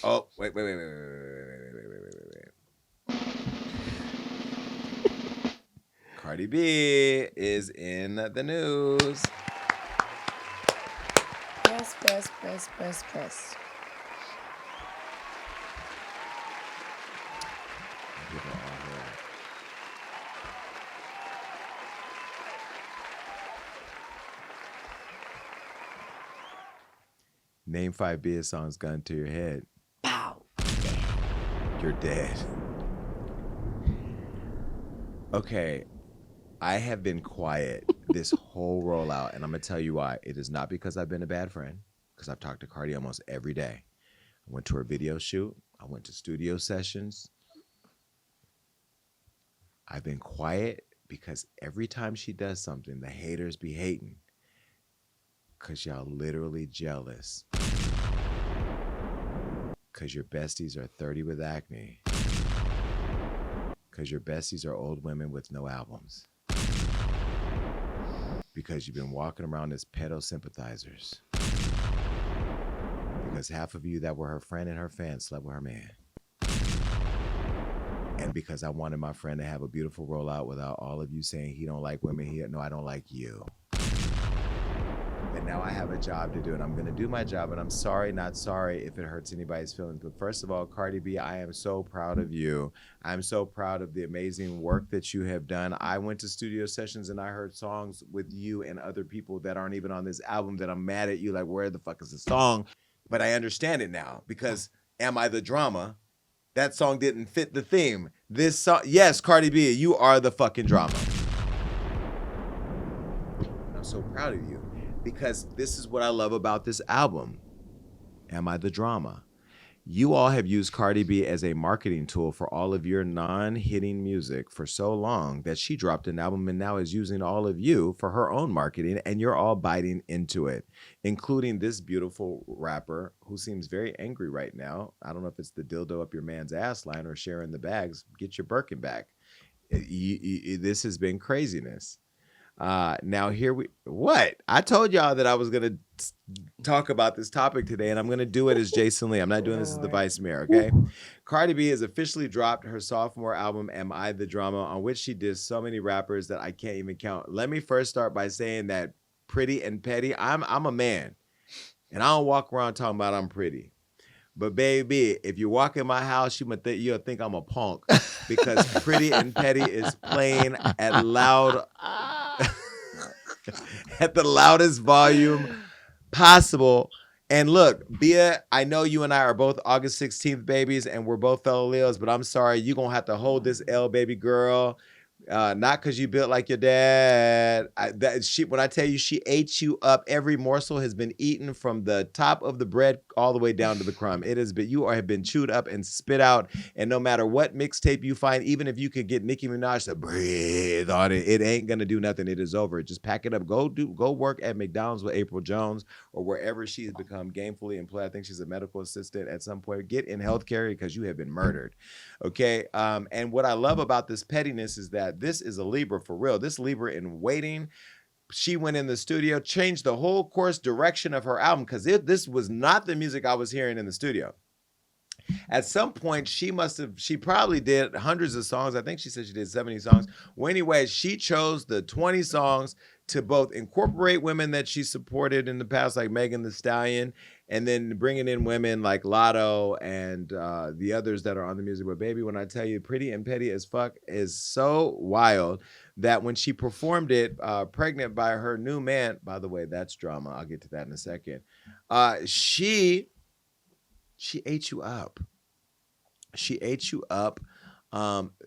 Oh, wait. Cardi B is in the news. Press. Give her all her. Name 5 Bia songs, gun to your head. Pow. You're dead. Okay, I have been quiet this whole rollout, and I'm gonna tell you why. It is not because I've been a bad friend, because I've talked to Cardi almost every day. I went to her video shoot. I went to studio sessions. I've been quiet because every time she does something, the haters be hating. Because y'all literally jealous. Because your besties are 30 with acne. Because your besties are old women with no albums. Because you've been walking around as pedo sympathizers. Because half of you that were her friend and her fan slept with her man. And because I wanted my friend to have a beautiful rollout without all of you saying he don't like women, no, I don't like you. And now I have a job to do, and I'm going to do my job, and I'm sorry, not sorry if it hurts anybody's feelings. But first of all, Cardi B, I am so proud of you. I'm so proud of the amazing work that you have done. I went to studio sessions, and I heard songs with you and other people that aren't even on this album that I'm mad at you, like, where the fuck is the song? But I understand it now, because Am I the Drama? That song didn't fit the theme. This song, yes, Cardi B, you are the fucking drama. I'm so proud of you because this is what I love about this album. Am I the Drama? You all have used Cardi B as a marketing tool for all of your non-hitting music for so long that she dropped an album and now is using all of you for her own marketing, and you're all biting into it, including this beautiful rapper who seems very angry right now. I don't know if it's the dildo up your man's ass line or sharing the bags. Get your Birkin back. This has been craziness. Now here what? I told y'all that I was gonna talk about this topic today, and I'm gonna do it as Jason Lee. I'm not doing this as the Vice Mayor, okay? Cardi B has officially dropped her sophomore album, Am I the Drama, on which she did so many rappers that I can't even count. Let me first start by saying that pretty and petty. I'm a man, and I don't walk around talking about I'm pretty. But baby, if you walk in my house, you'll think I'm a punk because Pretty and Petty is playing at at the loudest volume possible. And look, Bia, I know you and I are both August 16th babies and we're both fellow Leos, but I'm sorry, you're going to have to hold this L, baby girl. Not because you built like your dad. When I tell you she ate you up, every morsel has been eaten from the top of the bread all the way down to the crumb. It has been, have been chewed up and spit out. And no matter what mixtape you find, even if you could get Nicki Minaj to breathe on it, it ain't gonna do nothing. It is over. Just pack it up. Go work at McDonald's with April Jones or wherever she's become gainfully employed. I think she's a medical assistant at some point. Get in healthcare because you have been murdered. Okay. And what I love about this pettiness is that this is a Libra for real. This Libra in waiting. She went in the studio, changed the whole course direction of her album because this was not the music I was hearing in the studio. At some point, she probably did hundreds of songs. I think she said she did 70 songs. Well, anyway, she chose the 20 songs to both incorporate women that she supported in the past, like Megan Thee Stallion, and then bringing in women like Latto and the others that are on the music. But baby, when I tell you Pretty and Petty as fuck is so wild that when she performed it, pregnant by her new man, by the way, that's drama. I'll get to that in a second. She ate you up. She ate you up.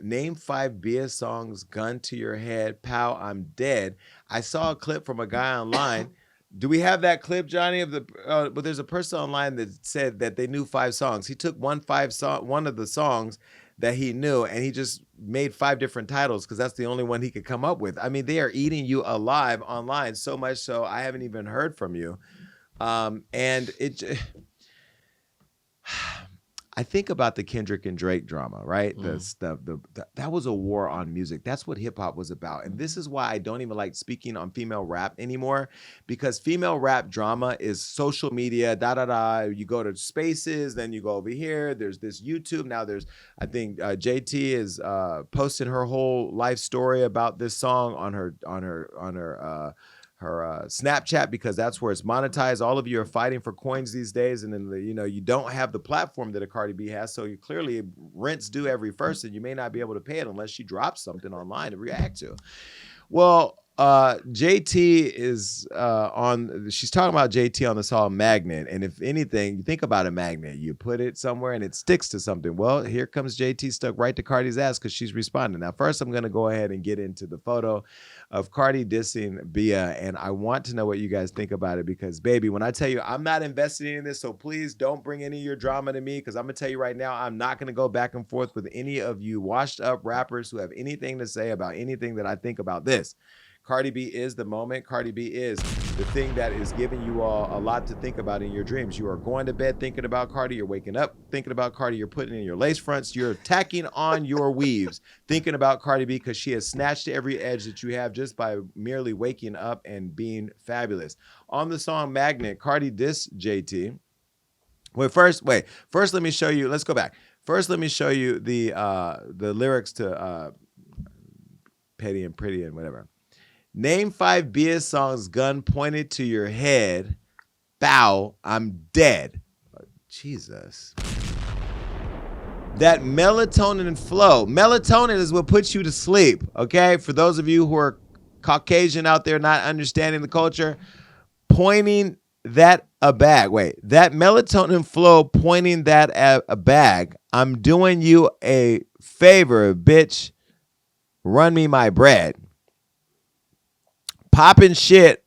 Name 5 Bia songs, gun to your head, pow, I'm dead. I saw a clip from a guy online. Do we have that clip, Johnny? But there's a person online that said that they knew 5 songs. He took one of the songs that he knew, and he just made 5 different titles because that's the only one he could come up with. I mean, they are eating you alive online, so much so I haven't even heard from you. And it. I think about the Kendrick and Drake drama, right? That was a war on music. That's what hip hop was about. And this is why I don't even like speaking on female rap anymore, because female rap drama is social media, You go to spaces, then you go over here. There's this YouTube. Now I think JT is posting her whole life story about this song on her Snapchat, because that's where it's monetized. All of you are fighting for coins these days, and then you don't have the platform that a Cardi B has, so you clearly rent's due every first, and you may not be able to pay it unless she drops something online to react to. Well, JT is she's talking about JT on the song Magnet. And if anything, you think about a magnet, you put it somewhere and it sticks to something. Well, here comes JT stuck right to Cardi's ass because she's responding. Now, first, I'm going to go ahead and get into the photo of Cardi dissing Bia. And I want to know what you guys think about it because, baby, when I tell you I'm not invested in this, so please don't bring any of your drama to me because I'm going to tell you right now, I'm not going to go back and forth with any of you washed up rappers who have anything to say about anything that I think about this. Cardi B is the moment. Cardi B is the thing that is giving you all a lot to think about in your dreams. You are going to bed thinking about Cardi. You're waking up thinking about Cardi. You're putting in your lace fronts. You're tacking on your weaves thinking about Cardi B because she has snatched every edge that you have just by merely waking up and being fabulous. On the song Magnet, Cardi dissed JT. First, let me show you. Let's go back. First, let me show you the lyrics to Petty and Pretty and whatever. Name 5 Bia songs, gun pointed to your head. Bow, I'm dead. Oh, Jesus. That melatonin flow. Melatonin is what puts you to sleep, okay? For those of you who are Caucasian out there not understanding the culture, pointing that a bag. That melatonin flow pointing that at a bag. I'm doing you a favor, bitch. Run me my bread. Popping shit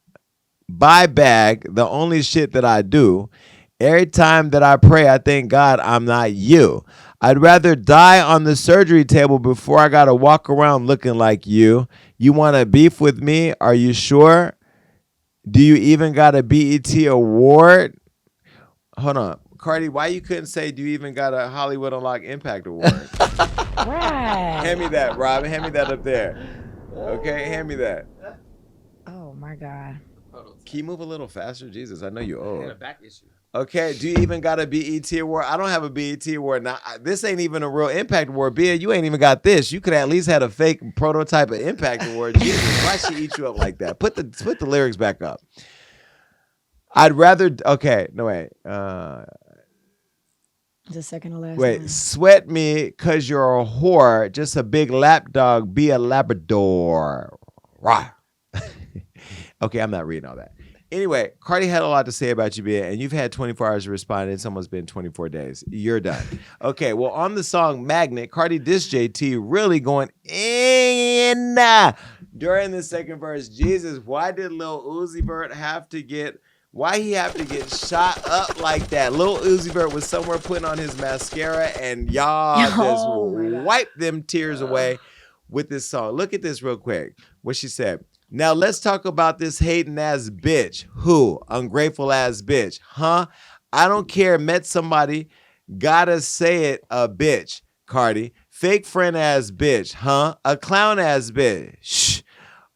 by bag, the only shit that I do. Every time that I pray, I thank God I'm not you. I'd rather die on the surgery table before I gotta walk around looking like you. You wanna beef with me? Are you sure? Do you even got a BET award? Hold on. Cardi, why you couldn't say, do you even got a Hollywood Unlocked Impact Award? Right. Hand me that, Robin. Hand me that up there. Okay, hand me that. Oh my God. Can you move a little faster? Jesus, I know you're old. I had a back issue. Okay, do you even got a BET award? I don't have a BET award. Now, this ain't even a real Impact Award. Bia, you ain't even got this. You could at least had a fake prototype of Impact Award. Jesus, why she eat you up like that? Put the lyrics back up. I'd rather, okay, no, wait. The second to last Wait, line. sweat me because you're a whore. Just a big lap dog. Be a Labrador. Rah. Okay, I'm not reading all that. Anyway, Cardi had a lot to say about you, Bia, and you've had 24 hours to respond, and it's almost been 24 days. You're done. Okay, well, on the song Magnet, Cardi dissed JT, really going in during the second verse. Jesus, why did Lil Uzi Vert have to get shot up like that? Lil Uzi Vert was somewhere putting on his mascara, and y'all just wipe them tears away with this song. Look at this real quick. What she said. Now let's talk about this hating ass bitch. Who? Ungrateful ass bitch. Huh? I don't care. Met somebody. Gotta say it, a bitch. Cardi. Fake friend ass bitch. Huh? A clown ass bitch. Shh.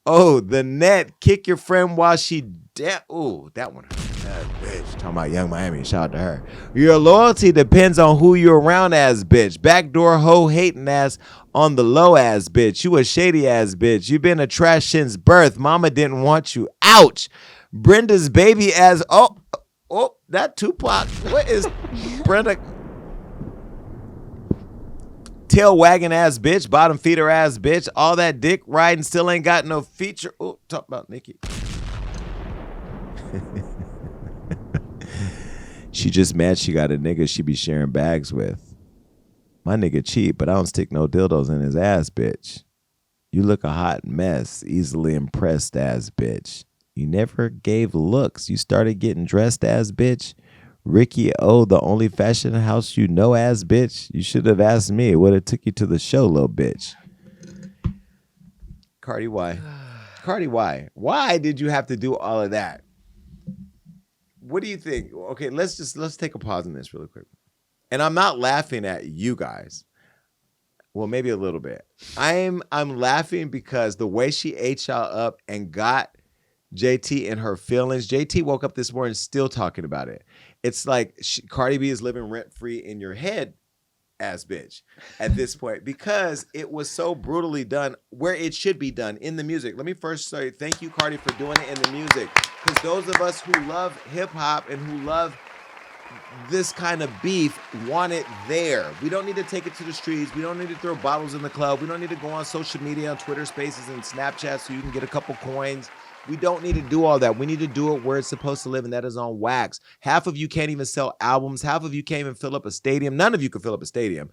Oh, the net. Kick your friend while she dead. Ooh, that one. That bitch. Talking about Young Miami. Shout out to her. Your loyalty depends on who you're around ass bitch. Backdoor hoe hating ass on the low ass bitch. You a shady ass bitch. You been a trash since birth. Mama didn't want you. Ouch. Brenda's baby ass. Oh, that Tupac. What is Brenda? Tail wagging ass bitch. Bottom feeder ass bitch. All that dick riding still ain't got no feature. Oh, talk about Nicki. She just mad she got a nigga she be sharing bags with. My nigga cheap, but I don't stick no dildos in his ass, bitch. You look a hot mess, easily impressed ass bitch. You never gave looks. You started getting dressed ass bitch. Ricky O, the only fashion house you know ass bitch. You should have asked me. It would have took you to the show, little bitch. Cardi, why? Cardi, why? Why did you have to do all of that? What do you think? Okay, let's take a pause on this really quick. And I'm not laughing at you guys. Well, maybe a little bit. I'm laughing because the way she ate y'all up and got JT in her feelings. JT woke up this morning still talking about it. It's like Cardi B is living rent free in your head, ass bitch, at this point, because it was so brutally done where it should be done in the music. Let me first say thank you, Cardi, for doing it in the music. Because those of us who love hip hop and who love this kind of beef want it there. We don't need to take it to the streets. We don't need to throw bottles in the club. We don't need to go on social media, on Twitter Spaces and Snapchat so you can get a couple coins. We don't need to do all that. We need to do it where it's supposed to live, and that is on wax. Half of you can't even sell albums. Half of you can't even fill up a stadium. None of you can fill up a stadium.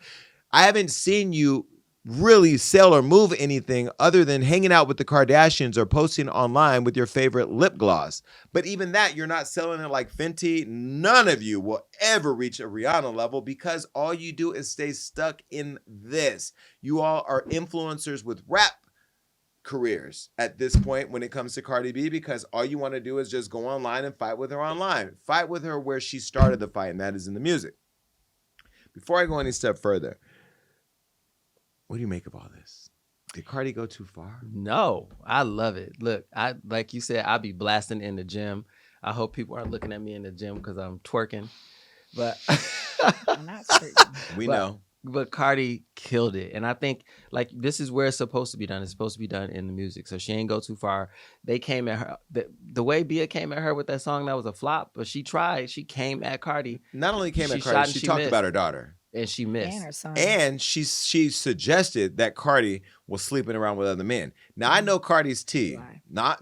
I haven't seen you really sell or move anything other than hanging out with the Kardashians or posting online with your favorite lip gloss. But even that, you're not selling it like Fenty. None of you will ever reach a Rihanna level because all you do is stay stuck in this. You all are influencers with rap careers at this point when it comes to Cardi B, because all you want to do is just go online and fight with her online. Fight with her where she started the fight, and that is in the music. Before I go any step further, what do you make of all this? Did Cardi go too far? No, I love it. Look, I like you said, I'll be blasting in the gym. I hope people aren't looking at me in the gym because I'm twerking. But I'm not certain. We know. But Cardi killed it. And I think like this is where it's supposed to be done. It's supposed to be done in the music. So she ain't go too far. They came at her. The way Bia came at her with that song, that was a flop. But she tried. She came at Cardi. Not only came She at shot Cardi, and she she talked missed. about her daughter. And she missed. And her son. And she suggested that Cardi was sleeping around with other men. Now I know Cardi's tea.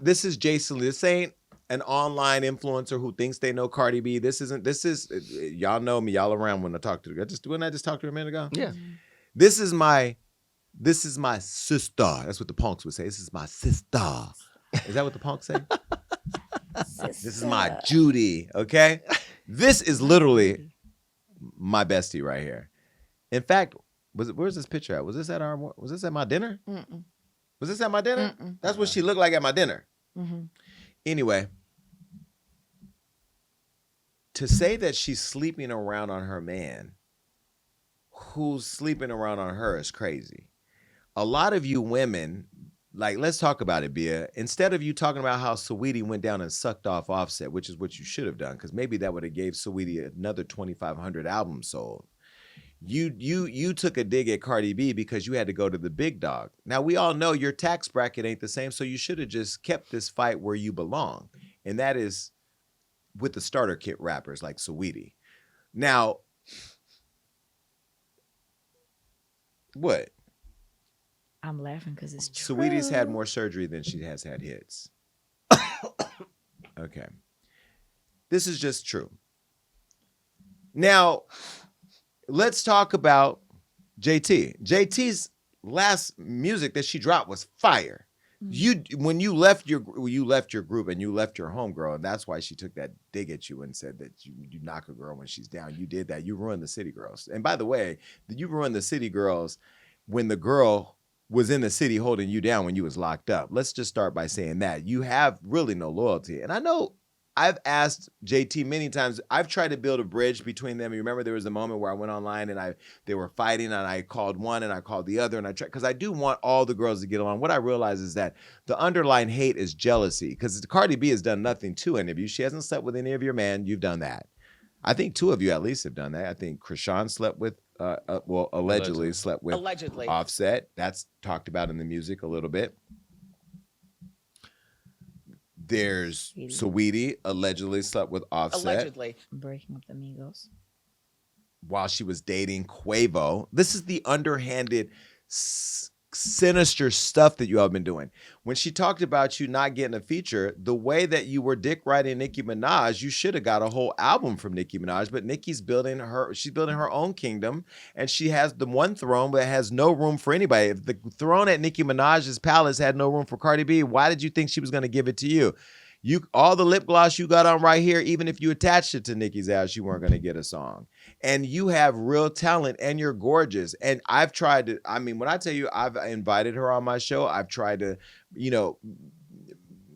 This is Jason. This ain't an online influencer who thinks they know Cardi B. This is y'all know me. Y'all around when I talk to her. Didn't I just talk to her a minute ago? Yeah. This is my sister. That's what the punks would say. This is my sister. Is that what the punks say? This is my Judy. Okay. This is literally my bestie right here. In fact, where's this picture at? Was this at my dinner? Mm-mm. Was this at my dinner? Mm-mm. That's what she looked like at my dinner. Mm-hmm. Anyway, to say that she's sleeping around on her man, who's sleeping around on her, is crazy. A lot of you women, like, let's talk about it, Bia. Instead of you talking about how Saweetie went down and sucked off Offset, which is what you should have done, because maybe that would have gave Saweetie another 2,500 albums sold. You took a dig at Cardi B because you had to go to the big dog. Now, we all know your tax bracket ain't the same, so you should have just kept this fight where you belong, and that is with the starter kit rappers like Saweetie. Now, what? I'm laughing because it's true. Saweetie's had more surgery than she has had hits. Okay. This is just true. Now, let's talk about JT. JT's last music that she dropped was fire. When you left your group and you left your homegirl, and that's why she took that dig at you and said that you knock a girl when she's down. You did that. You ruined the City Girls. And by the way, you ruined the City Girls when the girl was in the city holding you down when you was locked up. Let's just start by saying that. You have really no loyalty. And I know I've asked JT many times. I've tried to build a bridge between them. You remember there was a moment where I went online and they were fighting, and I called one and I called the other, and I tried, because I do want all the girls to get along. What I realize is that the underlying hate is jealousy, because Cardi B has done nothing to any of you. She hasn't slept with any of your men. You've done that. I think two of you at least have done that. I think Krishan slept with, allegedly slept with Offset. That's talked about in the music a little bit. There's Saweetie allegedly slept with Offset. Breaking up the Migos. While she was dating Quavo. This is the underhanded, sinister stuff that you all have been doing. When she talked about you not getting a feature, the way that you were dick riding Nicki Minaj, you should have got a whole album from Nicki Minaj, but Nicki's building her own kingdom, and she has the one throne that has no room for anybody. If the throne at Nicki Minaj's palace had no room for Cardi B, why did you think she was going to give it to you? All the lip gloss you got on right here, even if you attached it to Nicki's ass, you weren't going to get a song. And you have real talent, and you're gorgeous. And I've tried to, when I tell you I've invited her on my show, I've tried to,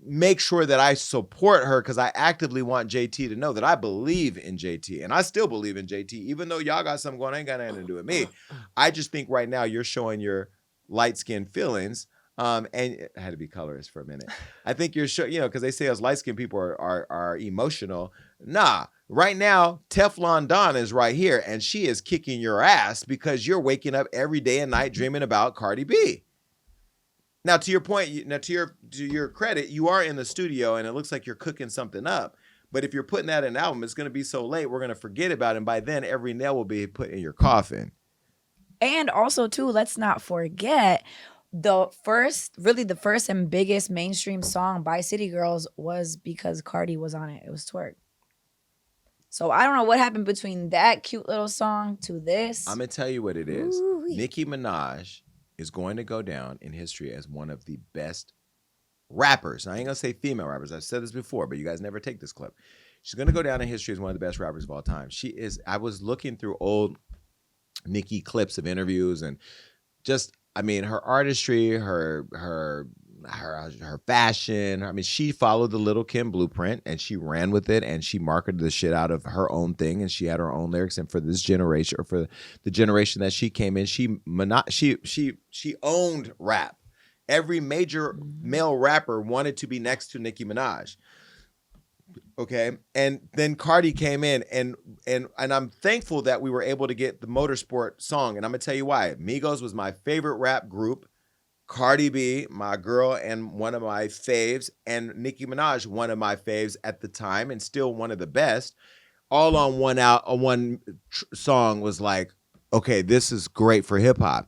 make sure that I support her because I actively want JT to know that I believe in JT. And I still believe in JT, even though y'all got something going on, ain't got nothing to do with me. I just think right now you're showing your light-skinned feelings. And it had to be colorist for a minute. I think you're sure, because they say us light-skinned people are emotional. Nah, right now, Teflon Don is right here, and she is kicking your ass because you're waking up every day and night dreaming about Cardi B. Now, to your point, to your credit, you are in the studio, and it looks like you're cooking something up. But if you're putting that in an album, it's going to be so late, we're going to forget about it. And by then, every nail will be put in your coffin. And also, too, let's not forget the first and biggest mainstream song by City Girls was because Cardi was on it. It was Twerk. So I don't know what happened between that cute little song to this. I'm going to tell you what it is. Ooh-wee. Nicki Minaj is going to go down in history as one of the best rappers. I ain't going to say female rappers. I've said this before, but you guys never take this clip. She's going to go down in history as one of the best rappers of all time. She is. I was looking through old Nicki clips of interviews and just, her artistry, her fashion. She followed the Little Kim blueprint and she ran with it and she marketed the shit out of her own thing and she had her own lyrics. And for this generation, or for the generation that she came in, she owned rap. Every major male rapper wanted to be next to Nicki Minaj. Okay, and then Cardi came in, and I'm thankful that we were able to get the Motorsport song, and I'm gonna tell you why. Migos was my favorite rap group. Cardi B, my girl, and one of my faves, and Nicki Minaj, one of my faves at the time, and still one of the best. All on one song was like, okay, this is great for hip hop.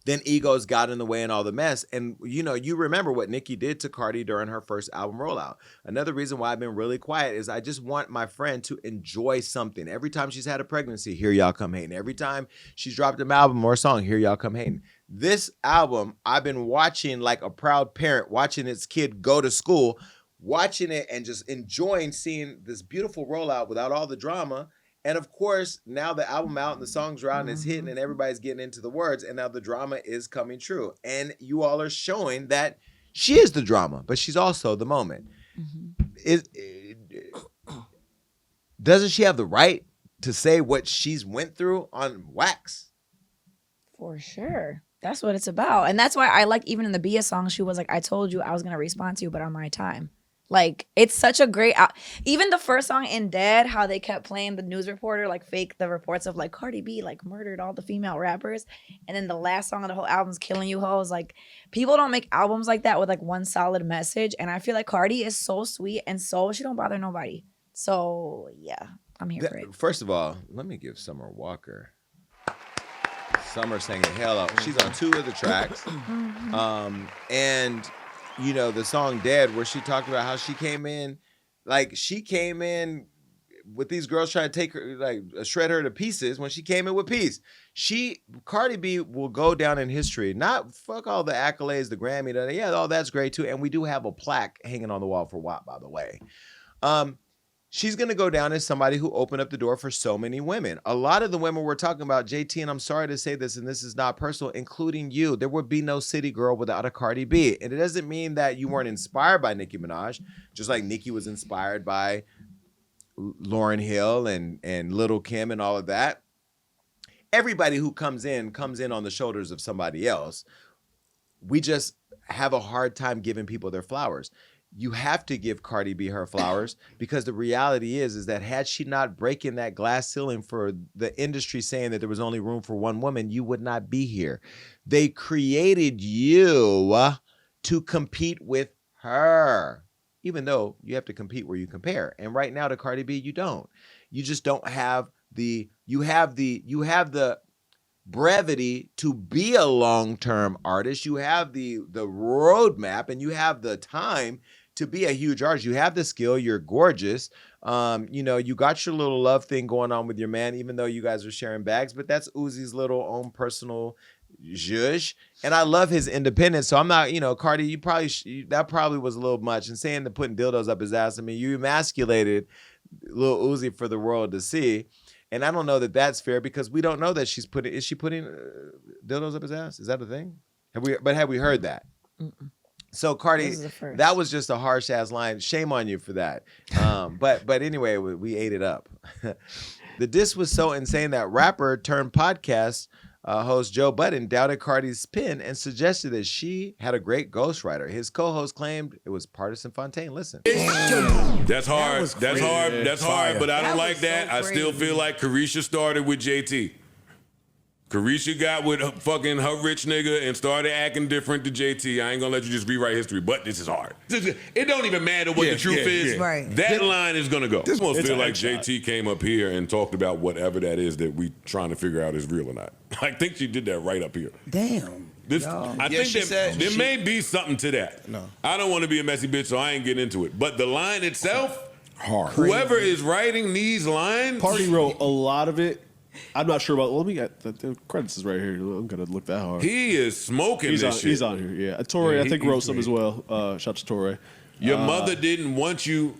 Then egos got in the way and all the mess. And, you remember what Nicki did to Cardi during her first album rollout. Another reason why I've been really quiet is I just want my friend to enjoy something. Every time she's had a pregnancy, here y'all come hating. Every time she's dropped an album or a song, here y'all come hating. This album, I've been watching like a proud parent, watching its kid go to school, watching it and just enjoying seeing this beautiful rollout without all the drama. And of course, now the album out and the songs are out and it's hitting and everybody's getting into the words and now the drama is coming true. And you all are showing that she is the drama, but she's also the moment. Doesn't she have the right to say what she's went through on wax? For sure. That's what it's about. And that's why I like, even in the Bia song, she was like, I told you I was going to respond to you, but on my time. Like, it's such a great even the first song in Dead, how they kept playing the news reporter, like fake the reports of like Cardi B like murdered all the female rappers. And then the last song of the whole album's Killing You Hoes. Like, people don't make albums like that with like one solid message. And I feel like Cardi is so sweet and she don't bother nobody. So yeah, I'm here for it. First of all, let me give Summer Walker. Summer sang the hell out. She's on 2 of the tracks. And the song Dead, where she talked about how she came in with these girls trying to take her, like shred her to pieces when she came in with peace. Cardi B will go down in history. Not fuck all the accolades, the Grammy, all that's great too. And we do have a plaque hanging on the wall for WAP, by the way. She's going to go down as somebody who opened up the door for so many women. A lot of the women we're talking about, JT, and I'm sorry to say this, and this is not personal, including you, there would be no City Girl without a Cardi B. And it doesn't mean that you weren't inspired by Nicki Minaj, just like Nicki was inspired by Lauryn Hill and Little Kim and all of that. Everybody who comes in on the shoulders of somebody else. We just have a hard time giving people their flowers. You have to give Cardi B her flowers because the reality is that had she not breaking that glass ceiling for the industry saying that there was only room for one woman, you would not be here. They created you to compete with her, even though you have to compete where you compare. And right now to Cardi B, you don't. You just don't have you have the brevity to be a long-term artist. You have the roadmap and you have the time to be a huge artist. You have the skill. You're gorgeous. You got your little love thing going on with your man, even though you guys are sharing bags, but that's Uzi's little own personal zhuzh. And I love his independence. So I'm not, Cardi, that probably was a little much. And saying that putting dildos up his ass, you emasculated Lil Uzi for the world to see. And I don't know that that's fair because we don't know that is she putting dildos up his ass? Is that a thing? Have we heard that? Mm-mm. So Cardi, This is the first. that was just a harsh ass line. Shame on you for that. But anyway, we ate it up. The diss was so insane that rapper turned podcast host Joe Budden doubted Cardi's pen and suggested that she had a great ghostwriter. His co-host claimed it was Partisan Fontaine. Listen. That's hard. was That's crazy. hard. That's hard. But I don't That like was that. so I still crazy. feel like Carisha started with JT. Carisha got with fucking her rich nigga and started acting different to JT. I ain't gonna let you just rewrite history, but this is hard. It don't even matter what the truth is. Right. That line is gonna go. This almost It's feel a like headshot. JT came up here and talked about whatever that is that we trying to figure out is real or not. I think she did that right up here. Damn. This, Yo. I Yeah, think she that said- there may be something to that. No. I don't want to be a messy bitch, so I ain't getting into it. But the line itself, Hard. whoever is writing these lines, Party wrote a lot of it. I'm not sure about. Let me get the credits is right here. I'm gonna look that hard. he is smoking He's this on. shit. He's on here. Yeah, Torre. Yeah, I think he's wrote some great. as well. Shout out to Torre. Your mother didn't want you.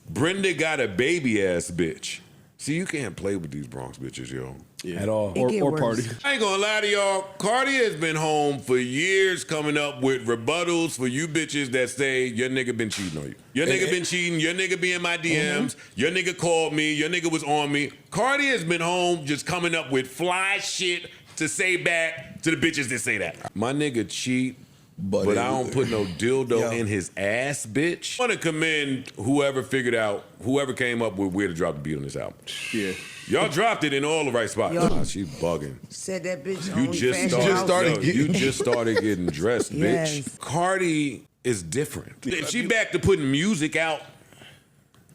Brenda got a baby ass bitch. See, you can't play with these Bronx bitches, yo. Yeah. It get Or worse. party. I ain't gonna lie to y'all. Cardi has been home for years coming up with rebuttals for you bitches that say your nigga been cheating on you. Your nigga been cheating. Your nigga be in my DMs. Your nigga called me. Your nigga was on me. Cardi has been home just coming up with fly shit to say back to the bitches that say that. My nigga cheat, but I don't put no dildo in his ass, bitch. I want to commend whoever came up with where to drop the beat on this album. Yeah. Y'all dropped it in all the right spots. Yo. Nah, she bugging. Said that bitch. You only just fashion started. house. You just started getting dressed, bitch. Yes. Cardi is different. She back to putting music out,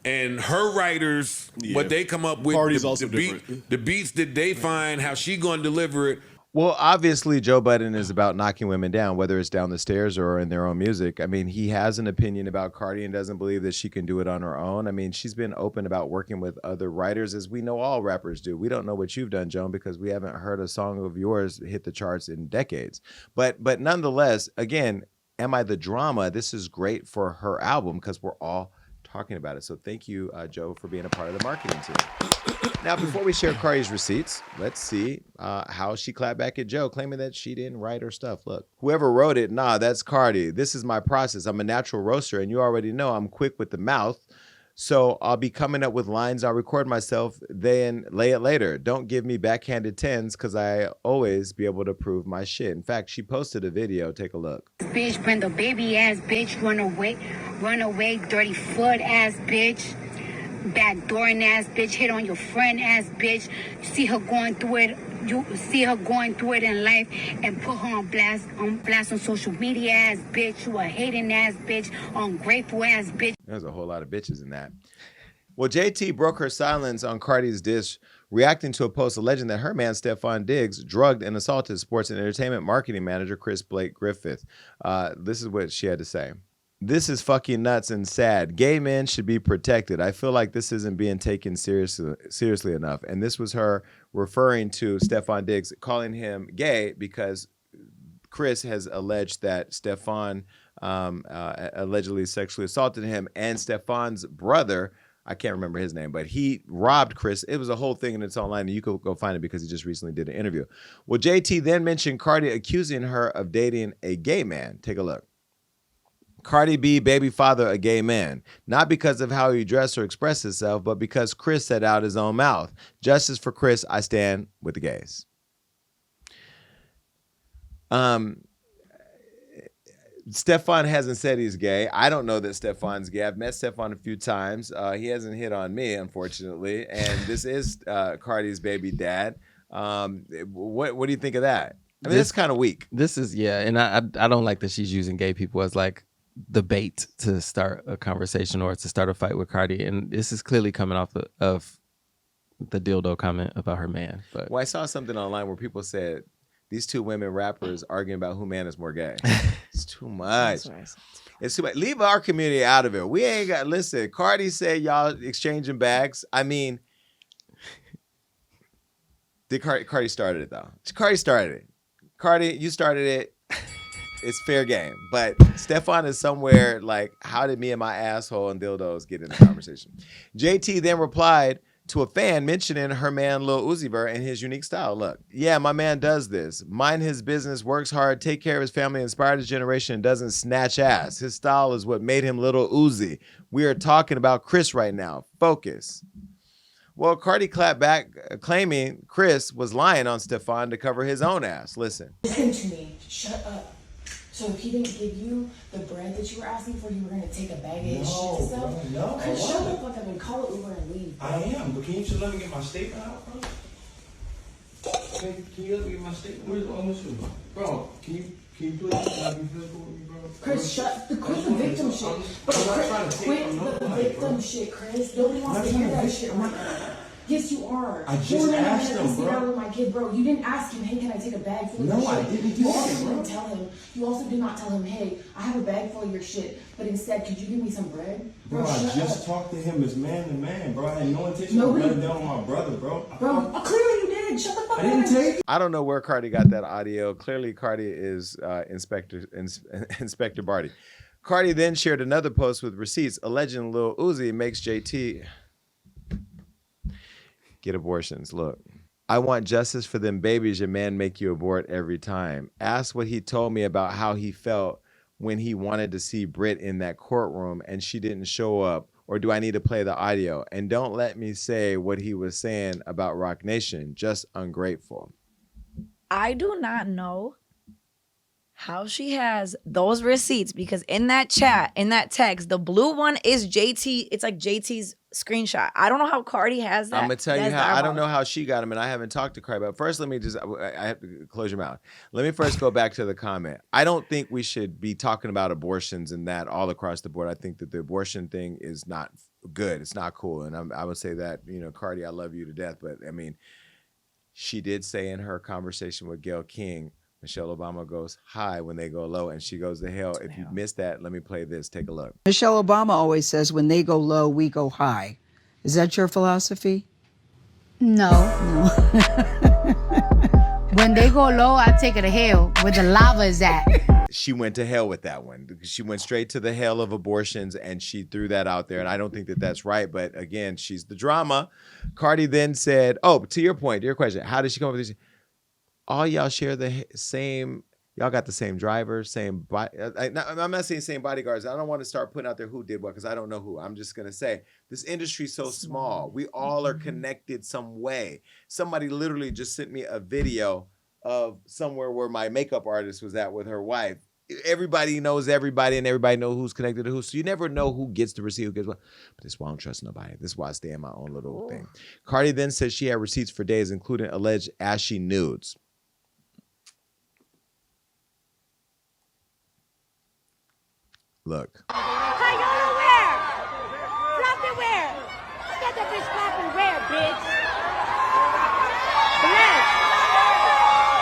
and her writers, Yeah. what they come up with, Cardi's also different. the beats that they find, how she gonna deliver it. Well, obviously, Joe Budden is about knocking women down, whether it's down the stairs or in their own music. I mean, he has an opinion about Cardi and doesn't believe that she can do it on her own. I mean, she's been open about working with other writers, as we know all rappers do. We don't know what you've done, Joan, because we haven't heard a song of yours hit the charts in decades. But nonetheless, again, Am I the Drama? This is great for her album because we're all talking about it. So thank you, Joe, for being a part of the marketing team. Now, before we share Cardi's receipts, let's see how she clapped back at Joe, claiming that she didn't write her stuff. Look, whoever wrote it, nah, that's Cardi. This is my process. I'm a natural roaster, and you already know I'm quick with the mouth. So I'll be coming up with lines. I'll record myself, then lay it later. Don't give me backhanded tens because I always be able to prove my shit. In fact, she posted a video. Take a look. Bitch, Brenda, baby ass bitch, run away, dirty foot ass bitch, backdooring ass bitch, hit on your friend ass bitch. See her going through it. You see her going through it in life and put her on blast on social media ass bitch. You a hating ass bitch, ungrateful ass bitch. There's a whole lot of bitches in that. Well, JT broke her silence on Cardi's diss, reacting to a post alleging that her man, Stefon Diggs, drugged and assaulted sports and entertainment marketing manager Chris Blake Griffith. This is what she had to say. This is fucking nuts and sad. Gay men should be protected. I feel like this isn't being taken seriously enough. And this was her referring to Stefon Diggs, calling him gay because Chris has alleged that Stefon allegedly sexually assaulted him, and Stefon's brother, I can't remember his name, but he robbed Chris. It was a whole thing, and it's online, and you could go find it because he just recently did an interview. Well, JT then mentioned Cardi accusing her of dating a gay man. Take a look. Cardi B, baby father, a gay man. Not because of how he dressed or expressed himself, but because Chris said out his own mouth. Justice for Chris, I stand with the gays. Stefon hasn't said he's gay. I don't know that Stefon's gay. I've met Stefon a few times. He hasn't hit on me, unfortunately. And this is Cardi's baby dad. What do you think of that? I mean, it's kind of weak. This is, yeah, and I don't like that she's using gay people as like the bait to start a conversation or to start a fight with Cardi. And this is clearly coming off of the dildo comment about her man. But Well, I saw something online where people said these two women rappers arguing about who man is more gay. It's too much. It's too much. Leave our community out of it. We ain't got, listen, Cardi said y'all exchanging bags. I mean, Cardi started it though. Cardi started it. Cardi, you started it. It's fair game. But Stefon is somewhere like, how did me and my asshole and dildos get in the conversation? JT then replied, to a fan mentioning her man Lil Uzi Vert and his unique style. Look, yeah, my man does this. Mind his business, works hard, take care of his family, inspired his generation, and doesn't snatch ass. His style is what made him Little Uzi. We are talking about Chris right now. Focus. Well, Cardi clapped back, claiming Chris was lying on Stefon to cover his own ass. Listen. Listen to me. Shut up. So if he didn't give you the bread that you were asking for, you were going to take a bag of his shit to sell? No, Chris, shut the fuck up and call it Uber and leave. I am, but can you just let me get my statement out, bro? Can you let me get my statement? Where's the other shoe? Bro, can you please not be physical with me, bro? Chris, quit the victim shit. Bro, quit the victim shit, Chris. Nobody wants to hear that shit right now. Yes, you are. I just asked him, bro. With my kid, bro. You didn't ask him, hey, can I take a bag full of your shit? No, I didn't do You also that, bro. didn't tell him. You also did not tell him, hey, I have a bag full of your shit, but instead, could you give me some bread? Bro, I just talked to him as man to man, bro. I had no intention of letting down on my brother, bro. Bro, clearly you did. Shut the fuck up. I didn't take it. I don't know where Cardi got that audio. Clearly, Cardi is Inspector Barty. Cardi then shared another post with receipts alleging Lil Uzi makes JT get abortions. Look, I want justice for them babies your man make you abort every time. Ask what he told me about how he felt when he wanted to see Brit in that courtroom and she didn't show up. Or do I need to play the audio? And don't let me say what he was saying about Rock Nation. Just ungrateful. I do not know how she has those receipts because in that chat, in that text, the blue one is JT. It's like JT's screenshot. I don't know how Cardi has that. I'm gonna tell you how. I don't know how she got him, and I haven't talked to Cardi. But first, let me just. I have to close your mouth. Let me first go back to the comment. I don't think we should be talking about abortions and that all across the board. I think that the abortion thing is not good. It's not cool, and I would say that Cardi, I love you to death, but I mean, she did say in her conversation with Gayle King, Michelle Obama goes high when they go low, and she goes to hell. If you missed that, let me play this. Take a look. Michelle Obama always says, when they go low, we go high. Is that your philosophy? No. When they go low, I take it to hell where the lava is at. She went to hell with that one. She went straight to the hell of abortions, and she threw that out there. And I don't think that that's right. But again, she's the drama. Cardi then said, oh, to your point, to your question, how did she come up with this? All y'all share the same, y'all got the same driver, same I'm not saying same bodyguards. I don't want to start putting out there who did what because I don't know who. I'm just going to say this industry's so small. We all are connected some way. Somebody literally just sent me a video of somewhere where my makeup artist was at with her wife. Everybody knows everybody and everybody knows who's connected to who. So you never know who gets to receive, who gets what. But this is why I don't trust nobody. This is why I stay in my own little thing. Cardi then says she had receipts for days, including alleged ashy nudes. Look. How y'all wear? Drop it where? Look at that bitch clapping where, bitch? Bless.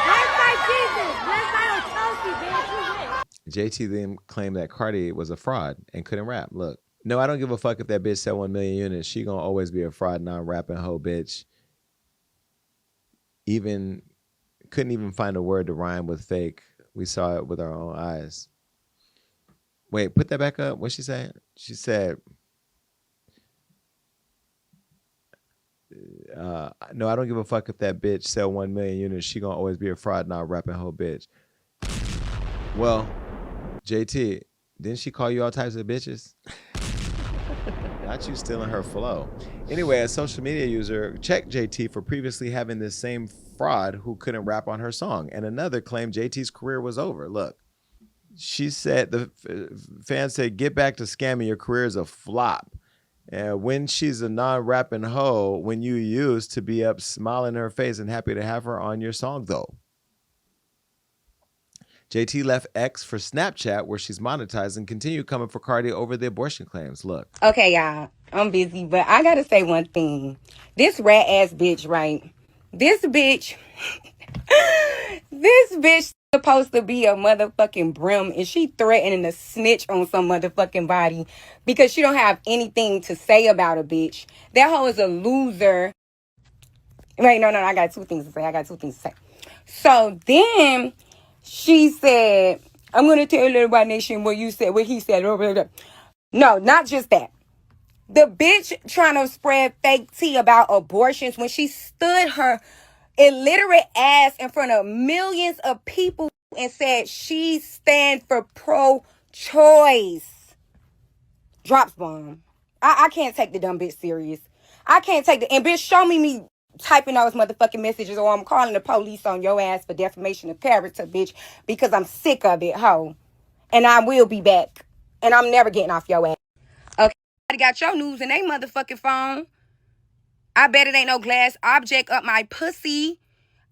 Bless by Jesus. Bless by Otosi, bitch. JT then claimed that Cardi was a fraud and couldn't rap. Look. No, I don't give a fuck if that bitch sell 1 million units. She gonna always be a fraud, non-rapping hoe bitch. Couldn't even find a word to rhyme with fake. We saw it with our own eyes. Wait, put that back up. What's she saying? She said, no, I don't give a fuck if that bitch sell 1 million units. She gonna always be a fraud, not rapping hoe bitch. Well, JT, didn't she call you all types of bitches? Not you stealing her flow. Anyway, a social media user checked JT for previously having this same fraud who couldn't rap on her song. And another claimed JT's career was over. Look. She said, the fan said, get back to scamming. Your career is a flop. And when she's a non-rapping hoe, when you used to be up smiling in her face and happy to have her on your song, though. JT left X for Snapchat, where she's monetized, and continued coming for Cardi over the abortion claims. Look. Okay, y'all. I'm busy, but I got to say one thing. This rat-ass bitch, right? This bitch supposed to be a motherfucking brim, and she threatening to snitch on some motherfucking body because she don't have anything to say about a bitch. That hoe is a loser. Wait, no, I got two things to say. So then she said, I'm going to tell Little White Nation what he said. No, not just that. The bitch trying to spread fake tea about abortions when she stood her illiterate ass in front of millions of people and said she stand for pro-choice. Drops bomb. I can't take the dumb bitch serious. I can't take the... And bitch, show me typing those motherfucking messages or I'm calling the police on your ass for defamation of character, bitch, because I'm sick of it, ho. And I will be back. And I'm never getting off your ass. Okay, I got your news in they motherfucking phone. I bet it ain't no glass object up my pussy.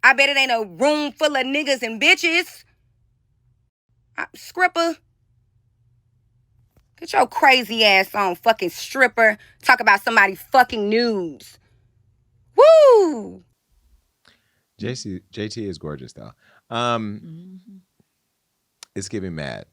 I bet it ain't a room full of niggas and bitches. Scripper. Get your crazy ass on, fucking stripper. Talk about somebody fucking news. Woo! JT is gorgeous though. It's giving mad.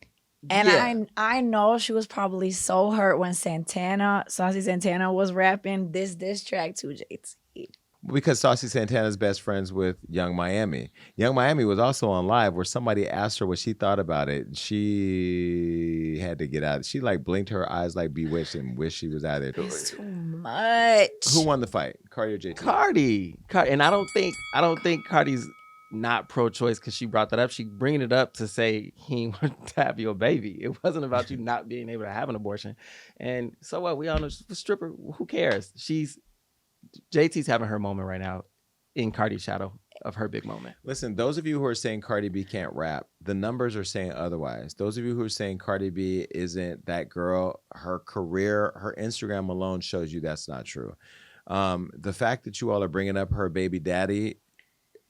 And I know she was probably so hurt when Saucy Santana was rapping this track to JT. Because Saucy Santana's best friends with Young Miami. Young Miami was also on live where somebody asked her what she thought about it. She had to get out. She like blinked her eyes like bewitched and wished she was out of there. It's too much. Who won the fight? Cardi or JT? Cardi. And I don't think Cardi's not pro-choice because she brought that up. She bringing it up to say he wanted to have your baby. It wasn't about you not being able to have an abortion. And so what? We all know she's a stripper. Who cares? JT's having her moment right now in Cardi's shadow of her big moment. Listen, those of you who are saying Cardi B can't rap, the numbers are saying otherwise. Those of you who are saying Cardi B isn't that girl, her career, her Instagram alone shows you that's not true. The fact that you all are bringing up her baby daddy,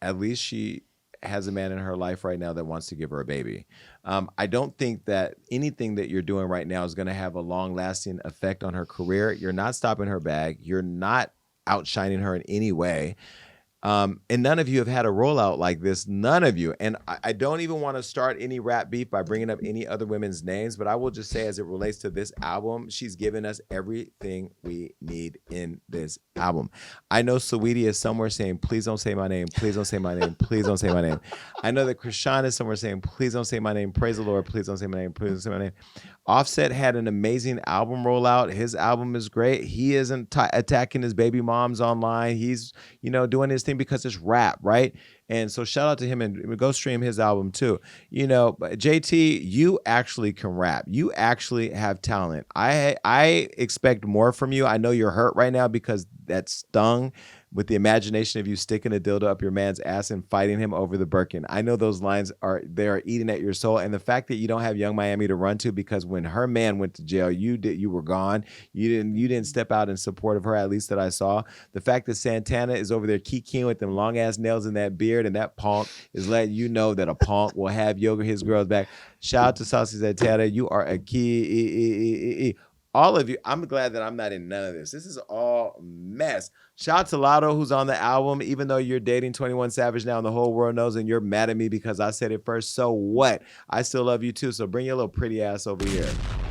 at least she has a man in her life right now that wants to give her a baby. I don't think that anything that you're doing right now is going to have a long-lasting effect on her career. You're not stopping her bag. You're not outshining her in any way. And none of you have had a rollout like this. None of you. And I don't even want to start any rap beef by bringing up any other women's names, but I will just say as it relates to this album, she's given us everything we need in this album. I know Saweetie is somewhere saying, please don't say my name. Please don't say my name. Please don't say my name. I know that Krishan is somewhere saying, please don't say my name. Praise the Lord. Please don't say my name. Please don't say my name. Offset had an amazing album rollout. His album is great. He isn't attacking his baby moms online. He's, doing his thing because it's rap, right? And so shout out to him and go stream his album too. But JT, you actually can rap. You actually have talent. I expect more from you. I know you're hurt right now because that stung with the imagination of you sticking a dildo up your man's ass and fighting him over the Birkin. I know those lines are eating at your soul. And the fact that you don't have Young Miami to run to because when her man went to jail, you were gone. You didn't step out in support of her, at least that I saw. The fact that Santana is over there kikiing with them long ass nails in that beard and that punk is letting you know that a punk will have his girls back. Shout out to Saucy Santana. You are a key. All of you, I'm glad that I'm not in none of this. This is all mess. Shout out to Latto, who's on the album, even though you're dating 21 Savage now and the whole world knows and you're mad at me because I said it first. So what? I still love you too. So bring your little pretty ass over here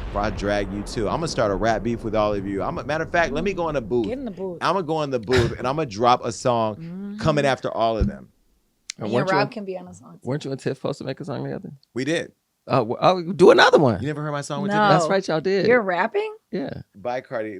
before I drag you too. I'm going to start a rap beef with all of you. Matter of fact, let me go in the booth. Get in the booth. I'm going to go in the booth and I'm going to drop a song coming after all of them. And your Rob can be on a song too. Weren't you and Tiff supposed to make a song together? We did. Oh, do another one. You never heard my song with No. Tiff? That's right, y'all did. You're rapping? Yeah. Bye, Cardi.